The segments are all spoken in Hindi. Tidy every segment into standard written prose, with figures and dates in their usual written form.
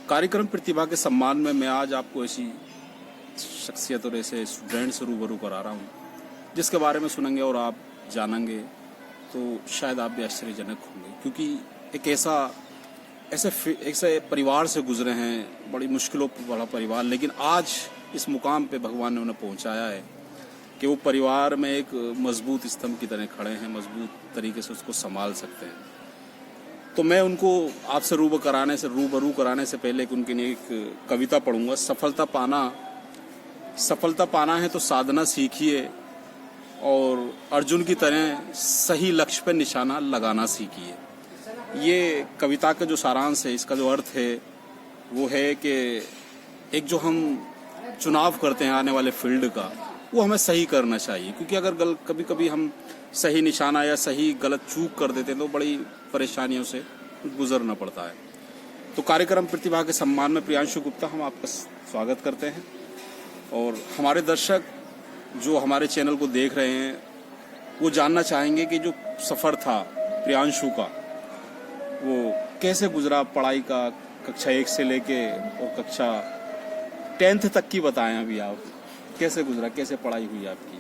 कार्यक्रम प्रतिभा के सम्मान में मैं आज आपको ऐसी शख्सियत और ऐसे स्टूडेंट से रूबरू करा रहा हूँ जिसके बारे में सुनेंगे और आप जानेंगे तो शायद आप भी आश्चर्यजनक होंगे, क्योंकि एक ऐसे परिवार से गुजरे हैं, बड़ी मुश्किलों वाला परिवार, लेकिन आज इस मुकाम पे भगवान ने उन्हें पहुंचाया है कि वो परिवार में एक मजबूत स्तंभ की तरह खड़े हैं, मजबूत तरीके से उसको संभाल सकते हैं। तो मैं उनको आपसे रूबरू कराने से पहले उनके लिए एक कविता पढ़ूंगा। सफलता पाना है तो साधना सीखिए और अर्जुन की तरह सही लक्ष्य पर निशाना लगाना सीखिए। ये कविता का जो सारांश है, इसका जो अर्थ है वो है कि एक जो हम चुनाव करते हैं आने वाले फील्ड का, वो हमें सही करना चाहिए, क्योंकि अगर कभी कभी हम सही निशाना या सही गलत चूक कर देते हैं तो बड़ी परेशानियों से गुजरना पड़ता है। तो कार्यक्रम प्रतिभा के सम्मान में प्रियांशु गुप्ता, हम आपका स्वागत करते हैं। और हमारे दर्शक जो हमारे चैनल को देख रहे हैं वो जानना चाहेंगे कि जो सफ़र था प्रियांशु का वो कैसे गुजरा, पढ़ाई का कक्षा 1 से लेके और कक्षा 10th तक की बताएं। अभी आप कैसे गुजरा, कैसे पढ़ाई हुई आपकी?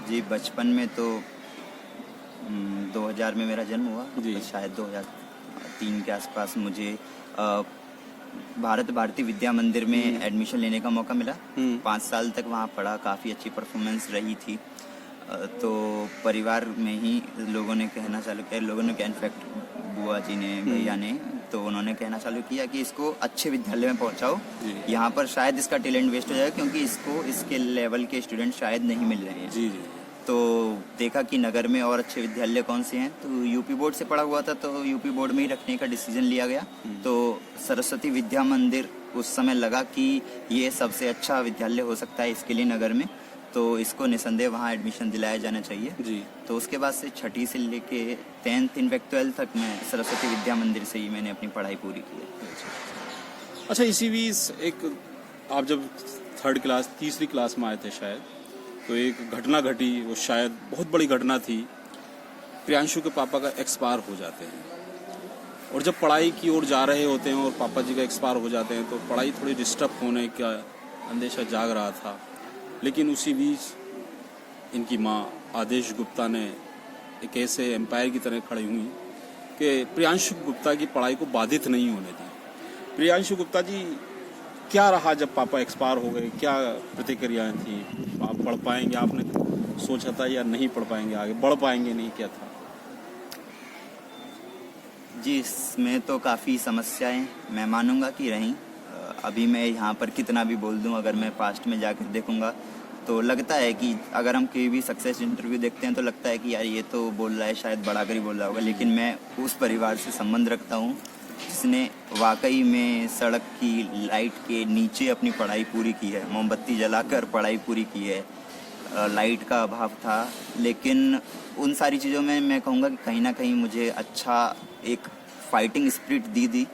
जी, बचपन में तो 2000 में मेरा जन्म हुआ, तो शायद 2003 के आसपास मुझे भारतीय विद्या मंदिर में एडमिशन लेने का मौका मिला। 5 साल तक वहाँ पढ़ा, काफ़ी अच्छी परफॉर्मेंस रही थी। तो परिवार में ही लोगों ने कहना चालू किया, इनफैक्ट बुआ जी ने, भैया ने, तो उन्होंने कहना चालू किया कि इसको अच्छे विद्यालय में पहुंचाओ, यहाँ पर शायद इसका टैलेंट वेस्ट हो जाएगा क्योंकि इसको इसके लेवल के स्टूडेंट शायद नहीं मिल रहे हैं। जी। तो देखा कि नगर में और अच्छे विद्यालय कौन से हैं, तो यूपी बोर्ड से पढ़ा हुआ था तो यूपी बोर्ड में ही रखने का डिसीजन लिया गया। तो सरस्वती विद्या मंदिर उस समय लगा कि ये सबसे अच्छा विद्यालय हो सकता है इसके लिए नगर में, तो इसको निसंदेह वहाँ एडमिशन दिलाया जाना चाहिए। जी। तो उसके बाद से 6ठी से लेके 10th इनफैक्ट 12th तक मैं सरस्वती विद्या मंदिर से ही मैंने अपनी पढ़ाई पूरी की है। अच्छा, इसी बीच एक आप जब 3री क्लास में आए थे शायद, तो एक घटना घटी, वो शायद बहुत बड़ी घटना थी। प्रियांशु के पापा का एक्सपायर हो जाते हैं और जब पढ़ाई की ओर जा रहे होते हैं और पापा जी का एक्सपायर हो जाते हैं तो पढ़ाई थोड़ी डिस्टर्ब होने का अंदेशा जाग रहा था। लेकिन उसी बीच इनकी माँ आदेश गुप्ता ने एक ऐसे एम्पायर की तरह खड़ी हुई कि प्रियांशु गुप्ता की पढ़ाई को बाधित नहीं होने दी। प्रियांशु गुप्ता जी, क्या रहा जब पापा एक्सपायर हो गए, क्या प्रतिक्रियाएं थी? आप पढ़ पाएंगे, आपने सोचा था, या नहीं पढ़ पाएंगे, आगे बढ़ पाएंगे नहीं, क्या था? जी, इसमें तो काफ़ी समस्याएं मैं मानूंगा कि रहीं। अभी मैं यहाँ पर कितना भी बोल दूँ, अगर मैं पास्ट में जाकर देखूंगा तो लगता है कि अगर हम कोई भी सक्सेस इंटरव्यू देखते हैं तो लगता है कि यार ये तो बोल रहा है, शायद बड़ा कर ही बोल रहा होगा। लेकिन मैं उस परिवार से संबंध रखता हूँ जिसने वाकई में सड़क की लाइट के नीचे अपनी पढ़ाई पूरी की है, मोमबत्ती जलाकर पढ़ाई पूरी की है। लाइट का अभाव था, लेकिन उन सारी चीज़ों में मैं कहूँगा कि कहीं ना कहीं मुझे अच्छा एक फाइटिंग स्पिरिट दी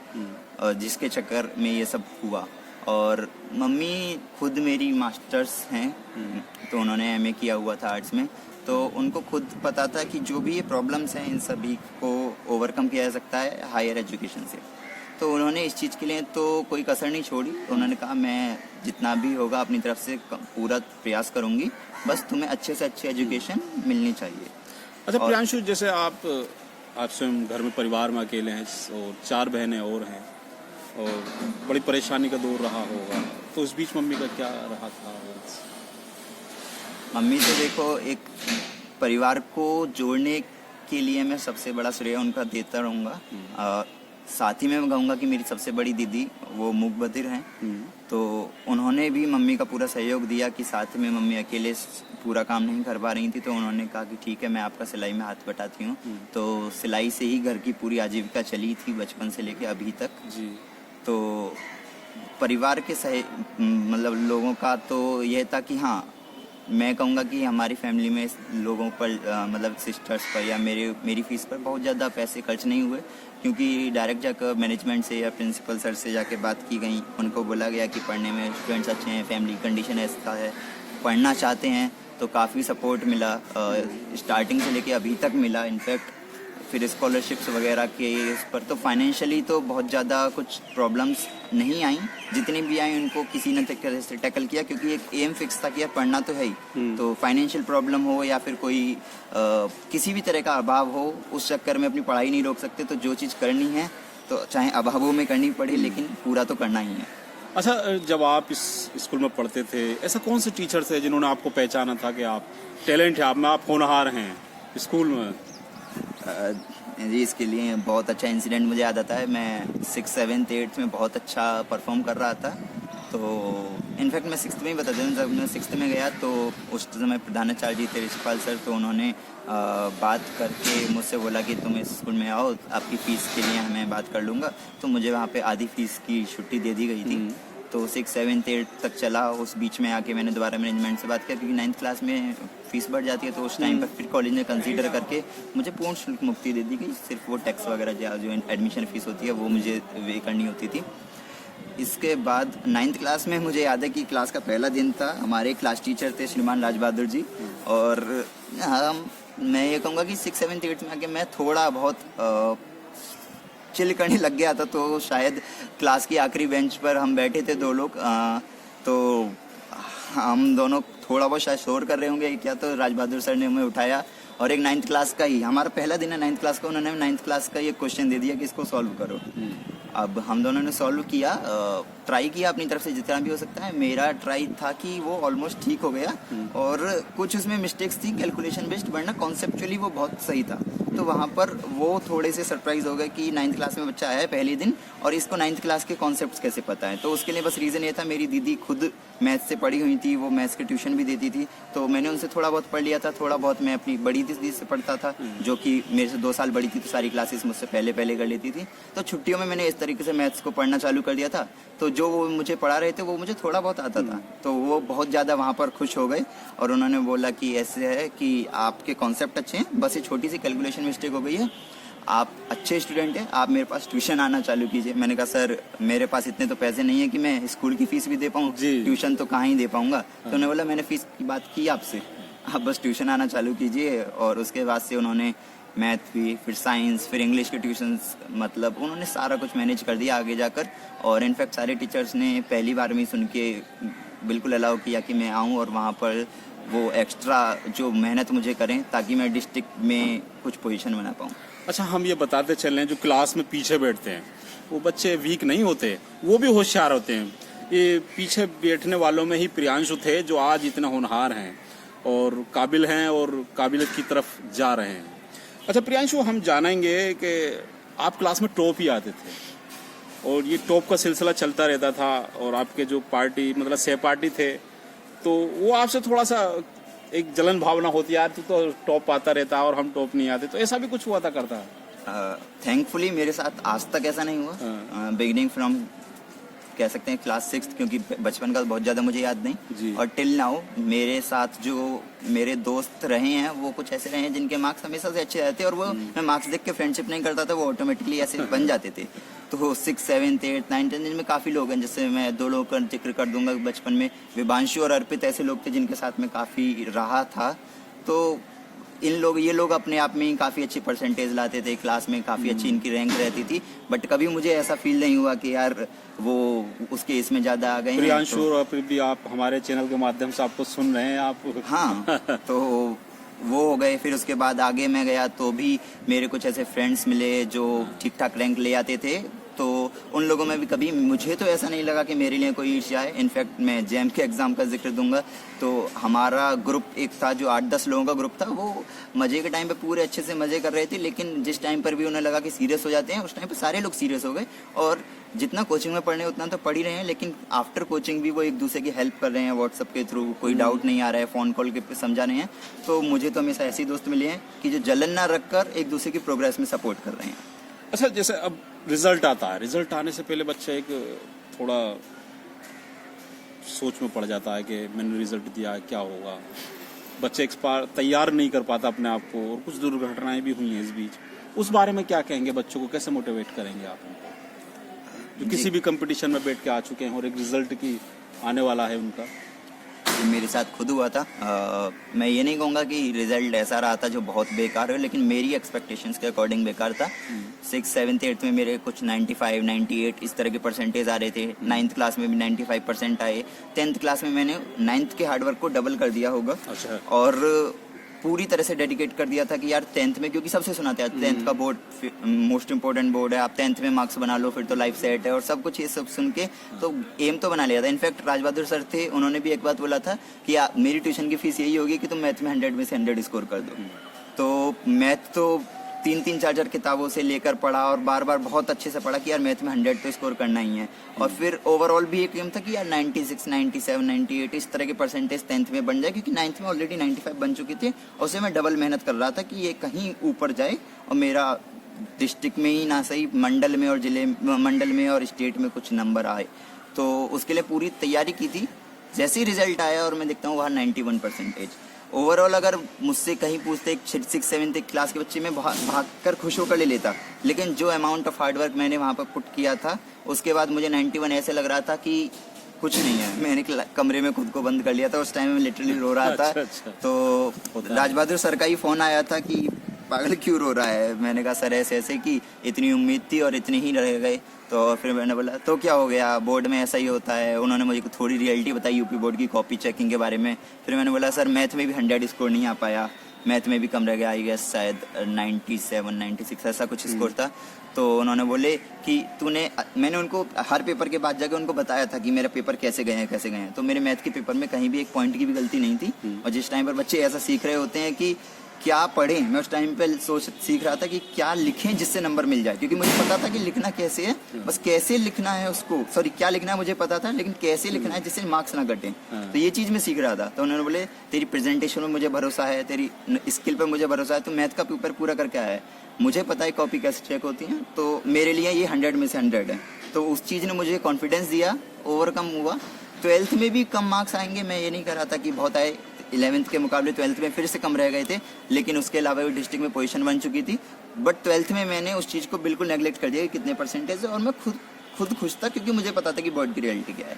जिसके चक्कर में ये सब हुआ। और मम्मी खुद मेरी मास्टर्स हैं, तो उन्होंने एमए किया हुआ था आर्ट्स में, तो उनको खुद पता था कि जो भी ये प्रॉब्लम्स हैं इन सभी को ओवरकम किया जा सकता है हायर एजुकेशन से। तो उन्होंने इस चीज़ के लिए तो कोई कसर नहीं छोड़ी। तो उन्होंने कहा मैं जितना भी होगा अपनी तरफ से पूरा प्रयास करूँगी, बस तुम्हें अच्छे से अच्छी एजुकेशन मिलनी चाहिए। अच्छा प्रियांशु, जैसे आप स्वयं घर में परिवार में अकेले हैं और 4 बहनें और हैं और बड़ी परेशानी का दौर रहा होगा, तो उस बीच मम्मी का क्या रहा था? मम्मी तो देखो, एक परिवार को जोड़ने के लिए मैं सबसे बड़ा श्रेय उनका देता रहूँगा। साथ ही मैं कहूँगा कि मेरी सबसे बड़ी दीदी वो मूक बधिर हैं, तो उन्होंने भी मम्मी का पूरा सहयोग दिया कि साथ में मम्मी अकेले पूरा काम नहीं कर पा रही थी, तो उन्होंने कहा कि ठीक है मैं आपका सिलाई में हाथ बटाती हूँ। तो सिलाई से ही घर की पूरी आजीविका चली थी बचपन से लेके अभी तक। जी। तो परिवार के मतलब लोगों का तो यह था कि हाँ, मैं कहूँगा कि हमारी फैमिली में लोगों पर मतलब सिस्टर्स पर या मेरी फीस पर बहुत ज़्यादा पैसे खर्च नहीं हुए, क्योंकि डायरेक्ट जाकर मैनेजमेंट से या प्रिंसिपल सर से जाके बात की गई। उनको बोला गया कि पढ़ने में स्टूडेंट्स अच्छे हैं, फैमिली कंडीशन ऐसा है, पढ़ना चाहते हैं, तो काफ़ी सपोर्ट मिला। स्टार्टिंग से लेके अभी तक मिला। इनफैक्ट फिर स्कॉलरशिप्स वगैरह के इस पर, तो फाइनेंशियली तो बहुत ज़्यादा कुछ प्रॉब्लम्स नहीं आई, जितनी भी आई उनको किसी ने तरह से टैकल किया, क्योंकि एक एम फिक्स था कि यार पढ़ना तो है ही। तो फाइनेंशियल प्रॉब्लम हो या फिर कोई किसी भी तरह का अभाव हो, उस चक्कर में अपनी पढ़ाई नहीं रोक सकते। तो जो चीज़ करनी है तो चाहे अभावों में करनी पड़े, लेकिन पूरा तो करना ही है। अच्छा, जब आप इस स्कूल में पढ़ते थे, ऐसा कौन से टीचर थे जिन्होंने आपको पहचाना था कि आप टैलेंट है, आप होनहार हैं स्कूल में? जी, इसके लिए बहुत अच्छा इंसिडेंट मुझे याद आता है। मैं 6, 7, 8 में बहुत अच्छा परफॉर्म कर रहा था। तो इनफैक्ट मैं 6th में ही बता दूँ, जब मैं 6th में गया तो उस समय प्रधानाचार्य जी थे ऋषिपाल सर, तो उन्होंने बात करके मुझसे बोला कि तुम इस स्कूल में आओ, आपकी फ़ीस के लिए मैं बात कर लूँगा। तो मुझे वहाँ पे आधी फ़ीस की छुट्टी दे दी गई थी। तो 6, 7, 8 तक चला। उस बीच में आके मैंने दोबारा मैनेजमेंट से बात किया, क्योंकि 9th क्लास में फ़ीस बढ़ जाती है। तो उस टाइम पर फिर कॉलेज ने कंसीडर करके मुझे पूर्ण शुल्क मुक्ति दे दी गई। सिर्फ वो टैक्स वगैरह जो एडमिशन फ़ीस होती है वो मुझे वे करनी होती थी। इसके बाद 9th क्लास में मुझे याद है कि क्लास का पहला दिन था। हमारे क्लास टीचर थे श्रीमान राज बहादुर जी, और मैं ये कहूँगा कि 6, 7, 8 में आके मैं थोड़ा बहुत चिल करने लग गया था। तो शायद क्लास की आखिरी बेंच पर हम बैठे थे 2 लोग, तो हम दोनों थोड़ा बहुत शायद शोर कर रहे होंगे क्या, तो राज बहादुर सर ने हमें उठाया और एक 9th क्लास का ही, हमारा पहला दिन है 9th क्लास का, उन्होंने 9th क्लास का ये क्वेश्चन दे दिया कि इसको सॉल्व करो। अब हम दोनों ने सॉल्व किया, ट्राई किया अपनी तरफ से जितना भी हो सकता है। मेरा ट्राई था कि वो ऑलमोस्ट ठीक हो गया, और कुछ उसमें मिस्टेक्स थी कैलकुलेशन बेस्ड, वरना कॉन्सेप्चुअली वो बहुत सही था। तो वहाँ पर वो थोड़े से सरप्राइज हो गए कि 9th क्लास में बच्चा आया है पहले दिन, और इसको 9th क्लास के कॉन्सेप्ट्स कैसे पता है। तो उसके लिए बस रीज़न ये था, मेरी दीदी खुद मैथ्स से पढ़ी हुई थी, वो मैथ्स के ट्यूशन भी देती थी। तो मैंने उनसे थोड़ा बहुत पढ़ लिया था, थोड़ा बहुत मैं अपनी बड़ी दीदी से पढ़ता था, जो कि मेरे से 2 साल बड़ी थी, तो सारी क्लासेस मुझसे पहले कर लेती थी। तो छुट्टियों में मैंने इस तरीके से मैथ्स को पढ़ना चालू कर दिया था। तो जो वो मुझे पढ़ा रहे थे वो मुझे थोड़ा बहुत आता था। तो वो बहुत ज़्यादा वहाँ पर खुश हो गए, और उन्होंने बोला कि ऐसे है कि आपके कॉन्सेप्ट अच्छे हैं, बस ये छोटी सी कैलकुलेशन मिस्टेक हो गई है, आप अच्छे स्टूडेंट हैं, आप मेरे पास ट्यूशन आना चालू कीजिए। मैंने कहा सर मेरे पास इतने तो पैसे नहीं है कि मैं स्कूल की फ़ीस भी दे पाऊँ, ट्यूशन तो कहाँ ही दे पाऊँगा। तो उन्होंने बोला मैंने फ़ीस की बात की आपसे, आप बस ट्यूशन आना चालू कीजिए। और उसके बाद से उन्होंने मैथ भी, फिर साइंस, फिर इंग्लिश के ट्यूशन्स, मतलब उन्होंने सारा कुछ मैनेज कर दिया आगे जाकर। और इनफैक्ट सारे टीचर्स ने पहली बार में सुन के बिल्कुल अलाउ किया कि मैं आऊँ और वहाँ पर वो एक्स्ट्रा जो मेहनत मुझे करें, ताकि मैं डिस्ट्रिक्ट में कुछ पोजीशन बना पाऊँ। अच्छा, हम ये बताते चल रहे हैं, जो क्लास में पीछे बैठते हैं वो बच्चे वीक नहीं होते, वो भी होशियार होते हैं। ये पीछे बैठने वालों में ही प्रियांशु थे, जो आज इतना होनहार हैं और काबिल हैं और काबिलियत की तरफ जा रहे हैं। अच्छा प्रियांशु, हम जानेंगे कि आप क्लास में टॉप ही आते थे, और ये टॉप का सिलसिला चलता रहता था, और आपके जो पार्टी मतलब सहपाठी थे, तो वो आपसे थोड़ा सा एक जलन भावना होती, यार तू तो टॉप आता रहता और हम टॉप नहीं आते, तो ऐसा भी कुछ हुआ था करता? थैंकफुली मेरे साथ आज तक ऐसा नहीं हुआ। बिगिनिंग फ्रॉम कह सकते हैं क्लास 6, क्योंकि बचपन का बहुत ज़्यादा मुझे याद नहीं, और टिल नाउ मेरे साथ जो मेरे दोस्त रहे हैं वो कुछ ऐसे रहे हैं जिनके मार्क्स हमेशा से अच्छे रहते, और वो मैं मार्क्स देख के फ्रेंडशिप नहीं करता था, वो ऑटोमेटिकली ऐसे बन जाते थे। तो 6, 7, 8, 9, 10 जिनमें काफ़ी लोग हैं, जैसे मैं 2 लोगों का जिक्र कर दूंगा। बचपन में विभांशु और अर्पित ऐसे लोग थे जिनके साथ में काफ़ी रहा था। तो ये लोग अपने आप में ही काफ़ी अच्छी परसेंटेज लाते थे, क्लास में काफ़ी अच्छी इनकी रैंक रहती थी, बट कभी मुझे ऐसा फील नहीं हुआ कि यार वो उसके इसमें ज़्यादा आ गए। प्रियांशु और फिर भी आप हमारे चैनल के माध्यम से आपको सुन रहे हैं आप। हाँ तो वो हो गए। फिर उसके बाद आगे मैं गया तो भी मेरे कुछ ऐसे फ्रेंड्स मिले जो ठीक ठाक रैंक ले आते थे, तो उन लोगों में भी कभी मुझे तो ऐसा नहीं लगा कि मेरे लिए कोई ईर्ष्या है। इनफैक्ट मैं जैम के एग्ज़ाम का जिक्र दूंगा, तो हमारा ग्रुप एक था जो 8-10 लोगों का ग्रुप था, वो मज़े के टाइम पे पूरे अच्छे से मज़े कर रहे थे, लेकिन जिस टाइम पर भी उन्हें लगा कि सीरियस हो जाते हैं, उस टाइम पर सारे लोग सीरियस हो गए। और जितना कोचिंग में पढ़ने उतना तो पढ़ ही रहे हैं, लेकिन आफ्टर कोचिंग भी वो एक दूसरे की हेल्प कर रहे हैं व्हाट्सएप के थ्रू, कोई डाउट नहीं आ रहा है, फ़ोन कॉल के समझा रहे हैं। तो मुझे तो हमेशा ऐसे दोस्त मिले हैं कि जो जलन ना रख कर एक दूसरे की प्रोग्रेस में सपोर्ट कर रहे हैं। अच्छा, जैसे अब रिजल्ट आता है, रिजल्ट आने से पहले बच्चा एक थोड़ा सोच में पड़ जाता है कि मैंने रिजल्ट दिया क्या होगा, बच्चे तैयार नहीं कर पाता अपने आप को, और कुछ दुर्घटनाएं भी हुई हैं इस बीच। उस बारे में क्या कहेंगे? बच्चों को कैसे मोटिवेट करेंगे आप उनको, जो किसी भी कंपटीशन में बैठ के आ चुके हैं और एक रिजल्ट की आने वाला है उनका? ये मेरे साथ खुद हुआ था। मैं ये नहीं कहूँगा कि रिजल्ट ऐसा रहा था जो बहुत बेकार हो, लेकिन मेरी एक्सपेक्टेशंस के अकॉर्डिंग बेकार था। 6th 7th 8th में मेरे कुछ 95 98 इस तरह के परसेंटेज आ रहे थे। 9th क्लास में भी 95% आए। 10th क्लास में मैंने 9th के हार्डवर्क को डबल कर दिया होगा। अच्छा। और पूरी तरह से डेडिकेट कर दिया था कि यार 10th में, क्योंकि सबसे सुनाते हैं 10th का बोर्ड मोस्ट इंपॉर्टेंट बोर्ड है, आप 10th में मार्क्स बना लो फिर तो लाइफ सेट है और सब कुछ ये सब सुन के तो एम तो बना लिया था। इनफैक्ट राज बहादुर सर थे, उन्होंने भी एक बात बोला था कि मेरी ट्यूशन की फीस यही होगी कि तुम मैथ में 100 में से 100 स्कोर कर दो। तो मैथ तो 3-3 4-4 किताबों से लेकर पढ़ा और बार बार बहुत अच्छे से पढ़ा कि यार मैथ में 100 तो स्कोर करना ही है। और फिर ओवरऑल भी एक एम था कि यार 96 97 98 इस तरह के परसेंटेज 10th में बन जाए, क्योंकि 9th में ऑलरेडी 95 बन चुकी थी और उसे मैं डबल मेहनत कर रहा था कि ये कहीं ऊपर जाए और मेरा डिस्ट्रिक्ट में ही ना सही मंडल में और मंडल में और स्टेट में कुछ नंबर आए। तो उसके लिए पूरी तैयारी की थी। जैसे ही रिजल्ट आया और मैं देखता हूँ वहाँ 91%। ओवरऑल अगर मुझसे कहीं पूछते 6th 7th क्लास के बच्चे में भाग कर खुश होकर ले लेता, लेकिन जो अमाउंट ऑफ हार्डवर्क मैंने वहाँ पर पुट किया था उसके बाद मुझे 91 ऐसे लग रहा था कि कुछ नहीं है। मैंने कमरे में खुद को बंद कर लिया था। उस टाइम में लिटरली रो रहा था। अच्छा। तो राज बहादुर सर का ही फोन आया था कि पागल क्यों रो रहा है। मैंने कहा सर ऐसे ऐसे कि इतनी उम्मीद थी और इतने ही रह गए। तो फिर मैंने बोला तो क्या हो गया, बोर्ड में ऐसा ही होता है। उन्होंने मुझे थोड़ी रियलिटी बताई यूपी बोर्ड की कॉपी चेकिंग के बारे में। फिर मैंने बोला सर मैथ में भी 100 स्कोर नहीं आ पाया, मैथ में भी कम रह गया, आई गेस शायद 97 96 ऐसा कुछ स्कोर था। तो उन्होंने बोले कि मैंने उनको हर पेपर के बाद जाके उनको बताया था कि मेरा पेपर कैसे गए हैं। तो मेरे मैथ के पेपर में कहीं भी एक पॉइंट की भी गलती नहीं थी। और जिस टाइम पर बच्चे ऐसा सीख रहे होते हैं कि क्या पढ़ें, मैं उस टाइम पे सीख रहा था कि क्या लिखें जिससे नंबर मिल जाए, क्योंकि मुझे पता था कि लिखना कैसे है, बस कैसे लिखना है उसको, सॉरी क्या लिखना है मुझे पता था, लेकिन कैसे लिखना है जिससे मार्क्स ना घटे। तो ये चीज मैं सीख रहा था। तो उन्होंने बोले तेरी प्रेजेंटेशन में मुझे भरोसा है, तेरी स्किल पर मुझे भरोसा है, तो मैथ का पेपर पूरा करके आया है, मुझे पता है कॉपी कैसे चेक होती है, तो मेरे लिए ये 100 में से 100 है। तो उस चीज ने मुझे कॉन्फिडेंस दिया, ओवरकम हुआ। 12th में भी कम मार्क्स आएंगे, मैं ये नहीं कर रहा था कि बहुत आए। 11th के मुकाबले 12th में फिर से कम रह गए थे, लेकिन उसके अलावा भी डिस्ट्रिक्ट में पोजीशन बन चुकी थी। बट 12th में मैंने उस चीज़ को बिल्कुल नेगलेक्ट कर दिया कि कितने परसेंटेज है, और मैं खुद खुश था क्योंकि मुझे पता था कि बोर्ड की रियलिटी क्या है।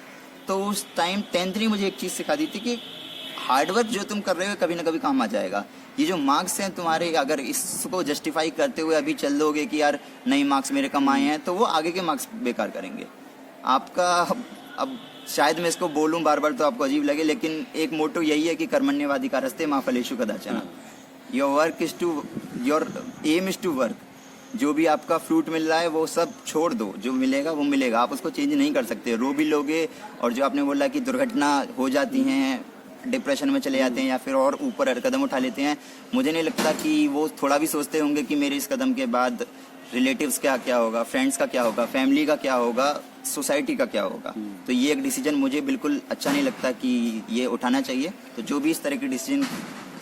तो उस टाइम 10th ने मुझे एक चीज़ सिखा दी थी कि हार्डवर्क जो तुम कर रहे हो कभी ना कभी काम आ जाएगा। ये जो मार्क्स हैं तुम्हारे, अगर इसको जस्टिफाई करते हुए अभी चल दोगे कि यार नहीं मार्क्स मेरे कम आए हैं, तो वो आगे के मार्क्स बेकार करेंगे आपका। अब शायद मैं इसको बोलूं बार बार तो आपको अजीब लगे, लेकिन एक मोटो यही है कि कर्मण्यवाधिकारस्ते मा फलेषु कदाचन। Your aim is to work. जो भी आपका फ्रूट मिल रहा है वो सब छोड़ दो, जो मिलेगा वो मिलेगा, आप उसको चेंज नहीं कर सकते। रो भी लोगे, और जो आपने बोला कि दुर्घटना हो जाती हैं, डिप्रेशन में चले जाते हैं या फिर और ऊपर कदम उठा लेते हैं, मुझे नहीं लगता कि वो थोड़ा भी सोचते होंगे कि मेरे इस कदम के बाद रिलेटिव्स का क्या होगा, फ्रेंड्स का क्या होगा, फैमिली का क्या होगा, सोसाइटी का क्या होगा। तो ये एक डिसीजन मुझे बिल्कुल अच्छा नहीं लगता कि ये उठाना चाहिए। तो जो भी इस तरह के डिसीजन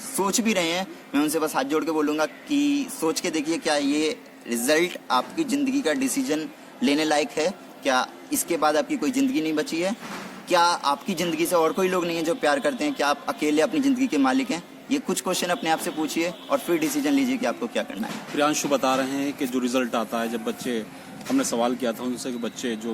सोच भी रहे हैं, मैं उनसे बस हाथ जोड़ के बोलूँगा कि सोच के देखिए, क्या ये रिजल्ट आपकी ज़िंदगी का डिसीजन लेने लायक है? क्या इसके बाद आपकी कोई ज़िंदगी नहीं बची है? क्या आपकी ज़िंदगी से और कोई लोग नहीं है जो प्यार करते हैं? क्या आप अकेले अपनी ज़िंदगी के मालिक हैं? ये कुछ क्वेश्चन अपने आप से पूछिए और फिर डिसीजन लीजिए कि आपको क्या करना है। प्रियांशु बता रहे हैं कि जो रिजल्ट आता है, जब बच्चे, हमने सवाल किया था उनसे कि बच्चे जो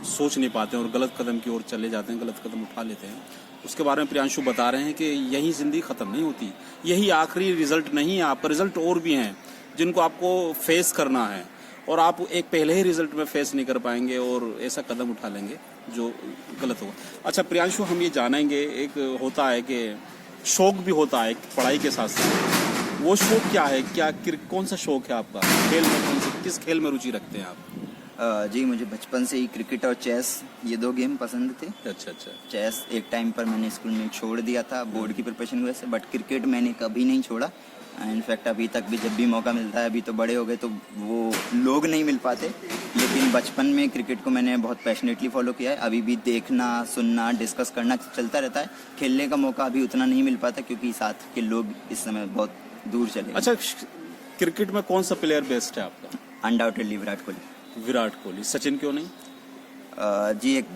सोच नहीं पाते हैं और गलत कदम की ओर चले जाते हैं, गलत कदम उठा लेते हैं, उसके बारे में प्रियांशु बता रहे हैं कि यही ज़िंदगी ख़त्म नहीं होती, यही आखिरी रिजल्ट नहीं है। आपका रिजल्ट और भी हैं जिनको आपको फेस करना है, और आप एक पहले ही रिजल्ट में फेस नहीं कर पाएंगे और ऐसा कदम उठा लेंगे जो गलत होगा। अच्छा प्रियांशु, हम ये जानेंगे, एक होता है कि शौक भी होता है पढ़ाई के साथ साथ, वो शौक क्या है? कौन सा शौक है आपका? खेल में किस खेल में रुचि रखते हैं आप? जी मुझे बचपन से ही क्रिकेट और चेस, ये 2 गेम पसंद थे। अच्छा। चेस एक टाइम पर मैंने स्कूल में छोड़ दिया था बोर्ड की प्रिपरेशन की वजह से, बट क्रिकेट मैंने कभी नहीं छोड़ा। इनफैक्ट अभी तक भी जब भी मौका मिलता है, अभी तो बड़े हो गए तो वो लोग नहीं मिल पाते, लेकिन बचपन में क्रिकेट को मैंने बहुत पैशनेटली फॉलो किया है। अभी भी देखना, सुनना, डिस्कस करना चलता रहता है। खेलने का मौका अभी उतना नहीं मिल पाता क्योंकि साथ के लोग इस समय बहुत दूर चले। अच्छा, क्रिकेट में कौन सा प्लेयर बेस्ट है आपका? अनडाउटेडली विराट कोहली। सचिन क्यों नहीं? जी एक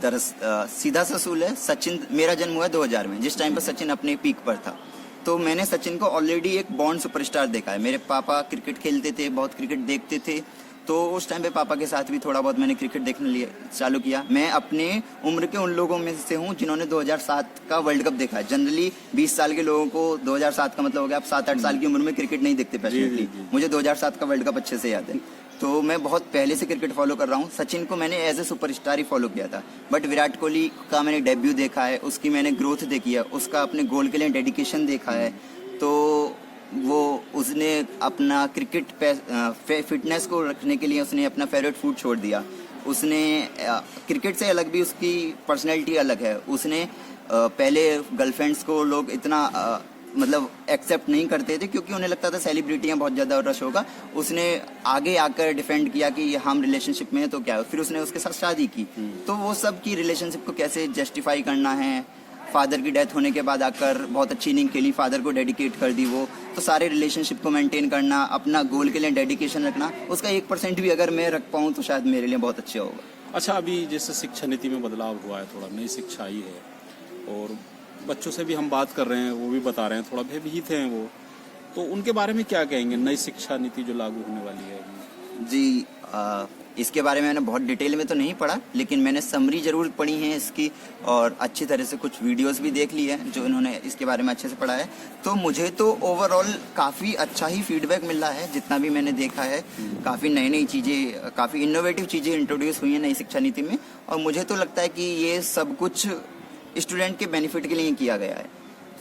सीधा सा असूल है। सचिन, मेरा जन्म हुआ 2000 में, जिस टाइम पर सचिन अपने पीक पर था, तो मैंने सचिन को ऑलरेडी एक बॉर्न सुपरस्टार देखा है। मेरे पापा क्रिकेट खेलते थे, बहुत क्रिकेट देखते थे, तो उस टाइम पे पापा के साथ भी थोड़ा बहुत मैंने क्रिकेट देखने लिए चालू किया। मैं अपने उम्र के उन लोगों में से हूँ जिन्होंने 2007 का वर्ल्ड कप देखा है। जनरली 20 साल के लोगों को 2007 का मतलब हो गया आप 7-8 साल की उम्र में क्रिकेट नहीं देखते पैशनेटली। मुझे 2007 का वर्ल्ड कप अच्छे से याद है, तो मैं बहुत पहले से क्रिकेट फॉलो कर रहा हूँ। सचिन को मैंने एज ए सुपरस्टार ही फॉलो किया था, बट विराट कोहली का मैंने डेब्यू देखा है, उसकी मैंने ग्रोथ देखी है, उसका अपने गोल के लिए डेडिकेशन देखा है। तो वो उसने अपना क्रिकेट पे फिटनेस को रखने के लिए उसने अपना फेवरेट फूड छोड़ दिया। उसने क्रिकेट से अलग भी उसकी पर्सनैलिटी अलग है। उसने पहले गर्लफ्रेंड्स को लोग इतना मतलब एक्सेप्ट नहीं करते थे क्योंकि उन्हें लगता था सेलिब्रिटियां बहुत ज़्यादा रश होगा। उसने आगे आकर डिफेंड किया कि हम रिलेशनशिप में हैं तो क्या, फिर उसने उसके साथ शादी की। तो वो सब की रिलेशनशिप को कैसे जस्टिफाई करना है। फादर की डेथ होने के बाद आकर बहुत अच्छी इनिंग खेली, फादर को डेडिकेट कर दी वो। तो सारे रिलेशनशिप को मेंटेन करना, अपना गोल के लिए डेडिकेशन रखना, उसका 1% भी अगर मैं रख पाऊँ तो शायद मेरे लिए बहुत अच्छा होगा। अच्छा, अभी जैसे शिक्षा नीति में बदलाव हुआ है, थोड़ा नई शिक्षा आई है और बच्चों से भी हम बात कर रहे हैं, वो भी बता रहे हैं थोड़ा भयभीत हैं वो, तो उनके बारे में क्या कहेंगे नई शिक्षा नीति जो लागू होने वाली है? जी, इसके बारे में मैंने बहुत डिटेल में तो नहीं पढ़ा, लेकिन मैंने समरी जरूर पढ़ी है इसकी और अच्छी तरह से कुछ वीडियोस भी देख ली है जो इन्होंने इसके बारे में अच्छे से पढ़ा है। तो मुझे तो ओवरऑल काफ़ी अच्छा ही फीडबैक मिल रहा है जितना भी मैंने देखा है। काफ़ी नई नई चीज़ें, काफ़ी इनोवेटिव चीज़ें इंट्रोड्यूस हुई हैं नई शिक्षा नीति में, और मुझे तो लगता है कि ये सब कुछ स्टूडेंट के बेनिफिट के लिए किया गया है।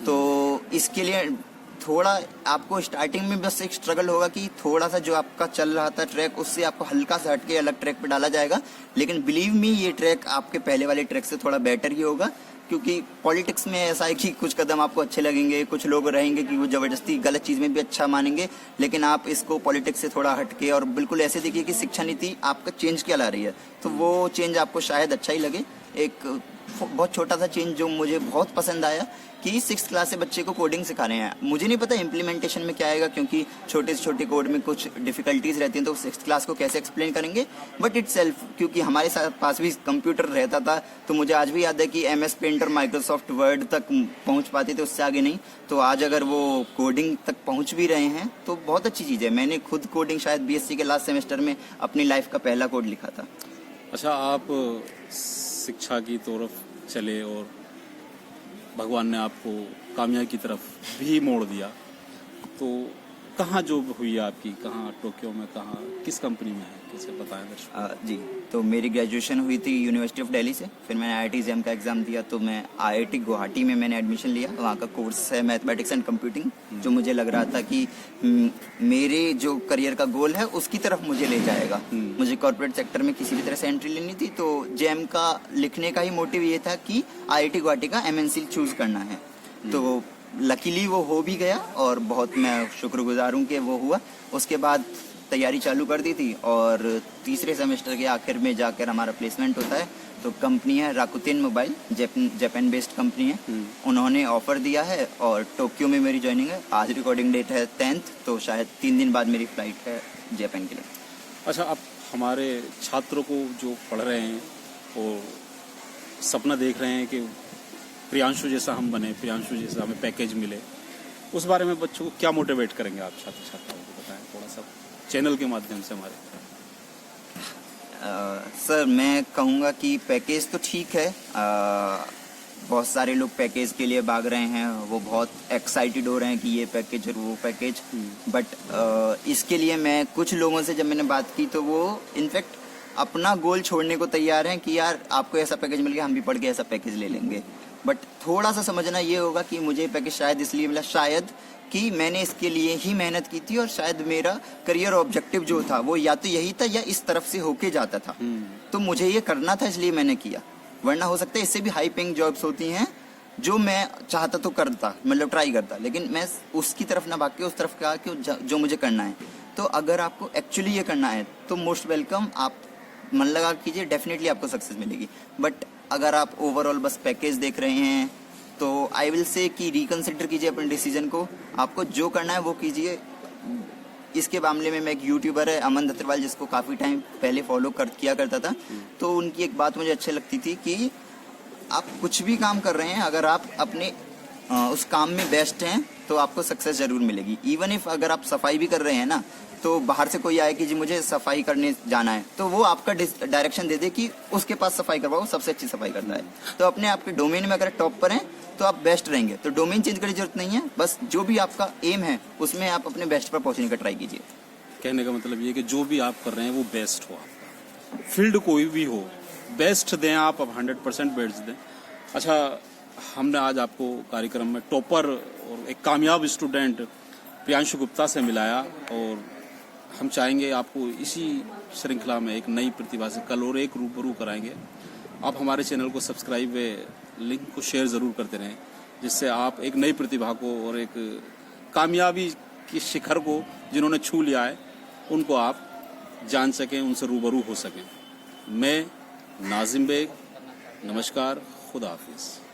तो इसके लिए थोड़ा आपको स्टार्टिंग में बस एक स्ट्रगल होगा कि थोड़ा सा जो आपका चल रहा था ट्रैक, उससे आपको हल्का सा हटके अलग ट्रैक पे डाला जाएगा। लेकिन बिलीव मी, ये ट्रैक आपके पहले वाले ट्रैक से थोड़ा बेटर ही होगा, क्योंकि पॉलिटिक्स में ऐसा है कि कुछ कदम आपको अच्छे लगेंगे, कुछ लोग रहेंगे कि वो ज़बरदस्ती गलत चीज़ में भी अच्छा मानेंगे। लेकिन आप इसको पॉलिटिक्स से थोड़ा हटके और बिल्कुल ऐसे देखिए कि शिक्षा नीति आपका चेंज क्या ला रही है, तो वो चेंज आपको शायद अच्छा ही लगे। एक बहुत छोटा सा चेंज जो मुझे बहुत पसंद आया कि 6th क्लास से बच्चे को कोडिंग सिखा रहे हैं। मुझे नहीं पता इम्प्लीमेंटेशन में क्या आएगा, क्योंकि छोटे से छोटे कोड में कुछ डिफिकल्टीज रहती हैं, तो 6th क्लास को कैसे एक्सप्लेन करेंगे। बट इट सेल्फ, क्योंकि हमारे पास भी कंप्यूटर रहता था, तो मुझे आज भी याद है कि MS पेंट और माइक्रोसॉफ्ट वर्ड तक पहुंच पाते थे, उससे आगे नहीं। तो आज अगर वो कोडिंग तक पहुंच भी रहे हैं तो बहुत अच्छी चीज़ है। मैंने खुद कोडिंग शायद BSc के लास्ट सेमेस्टर में अपनी लाइफ का पहला कोड लिखा था। अच्छा, आप शिक्षा की तरफ चले और भगवान ने आपको कामयाबी की तरफ भी मोड़ दिया, तो कहाँ जॉब हुई है आपकी? कहाँ, टोक्यो में? कहाँ, किस कंपनी में है, कैसे बताएं दर्शक? जी, तो मेरी ग्रेजुएशन हुई थी यूनिवर्सिटी ऑफ दिल्ली से, फिर मैंने IIT JAM का एग्ज़ाम दिया, तो मैं IIT गुवाहाटी में मैंने एडमिशन लिया। वहाँ का कोर्स है मैथमेटिक्स एंड कंप्यूटिंग, जो मुझे लग रहा था कि मेरे जो करियर का गोल है उसकी तरफ मुझे ले जाएगा। मुझे कॉर्पोरेट सेक्टर में किसी भी तरह से एंट्री लेनी थी, तो JAM का लिखने का ही मोटिव ये था कि IIT गुवाहाटी का MNC चूज़ करना है। तो लकीली वो हो भी गया और बहुत मैं शुक्रगुजार हूँ कि वो हुआ। उसके बाद तैयारी चालू कर दी थी और तीसरे सेमेस्टर के आखिर में जाकर हमारा प्लेसमेंट होता है। तो कंपनी है राकुतेन मोबाइल, जापान बेस्ड कंपनी है, उन्होंने ऑफर दिया है और टोक्यो में मेरी ज्वाइनिंग है। आज रिकॉर्डिंग डेट है 10th, तो शायद 3 दिन बाद मेरी फ्लाइट है जापान के लिए। अच्छा, आप हमारे छात्रों को जो पढ़ रहे हैं और सपना देख रहे हैं कि प्रियांशु जैसा हम बने, प्रियांशु जैसा हमें पैकेज मिले, उस बारे में बच्चों को क्या मोटिवेट करेंगे आप छात्र छात्राओं को? बताएं थोड़ा सा चैनल के माध्यम से हमारे। सर, मैं कहूँगा कि पैकेज तो ठीक है। बहुत सारे लोग पैकेज के लिए भाग रहे हैं, वो बहुत एक्साइटेड हो रहे हैं कि ये पैकेज और वो पैकेज। बट इसके लिए मैं कुछ लोगों से जब मैंने बात की तो वो इनफैक्ट अपना गोल छोड़ने को तैयार हैं कि यार आपको ऐसा पैकेज मिल गया, हम भी पढ़ के ऐसा पैकेज ले लेंगे। बट थोड़ा सा समझना ये होगा कि मुझे पैकेज शायद इसलिए मिला, शायद कि मैंने इसके लिए ही मेहनत की थी और शायद मेरा करियर ऑब्जेक्टिव जो था वो या तो यही था या इस तरफ से होके जाता था। तो मुझे ये करना था, इसलिए मैंने किया। वरना हो सकता है इससे भी हाई पेइंग जॉब्स होती हैं जो मैं चाहता तो करता, मतलब ट्राई करता, लेकिन मैं उसकी तरफ ना भाग के उस तरफ कहा कि जो मुझे करना है। तो अगर आपको एक्चुअली ये करना है तो मोस्ट वेलकम, आप मन लगा कीजिए, डेफिनेटली आपको सक्सेस मिलेगी। बट अगर आप ओवरऑल बस पैकेज देख रहे हैं तो आई विल से कि रिकन्सिडर कीजिए अपने डिसीजन को। आपको जो करना है वो कीजिए। इसके मामले में मैं एक यूट्यूबर है अमन दत्तरवाल, जिसको काफ़ी टाइम पहले फॉलो किया करता था, तो उनकी एक बात मुझे अच्छी लगती थी कि आप कुछ भी काम कर रहे हैं, अगर आप अपने उस काम में बेस्ट हैं तो आपको सक्सेस ज़रूर मिलेगी। इवन इफ अगर आप सफाई भी कर रहे हैं ना, तो बाहर से कोई आए कि जी मुझे सफाई करने जाना है, तो वो आपका डायरेक्शन दे दे कि उसके पास सफाई करवाओ, सबसे अच्छी सफाई करता है। तो अपने आपके डोमेन में अगर टॉप पर हैं तो आप बेस्ट रहेंगे। तो डोमेन चेंज करने की जरूरत नहीं है, बस जो भी आपका एम है उसमें आप अपने बेस्ट पर पहुंचने का ट्राई कीजिए। कहने का मतलब ये कि जो भी आप कर रहे हैं वो बेस्ट हो, आपका फील्ड कोई भी हो बेस्ट दें आप, अब 100% बेस्ट दें। अच्छा, हमने आज आपको कार्यक्रम में टॉपर और एक कामयाब स्टूडेंट प्रियांशु गुप्ता से मिलाया, और हम चाहेंगे आपको इसी श्रृंखला में एक नई प्रतिभा से कल और एक रूबरू कराएंगे। आप हमारे चैनल को सब्सक्राइब व लिंक को शेयर ज़रूर करते रहें, जिससे आप एक नई प्रतिभा को और एक कामयाबी के शिखर को जिन्होंने छू लिया है उनको आप जान सकें, उनसे रूबरू हो सकें। मैं नाजिम बेग, नमस्कार, खुदा हाफिज़।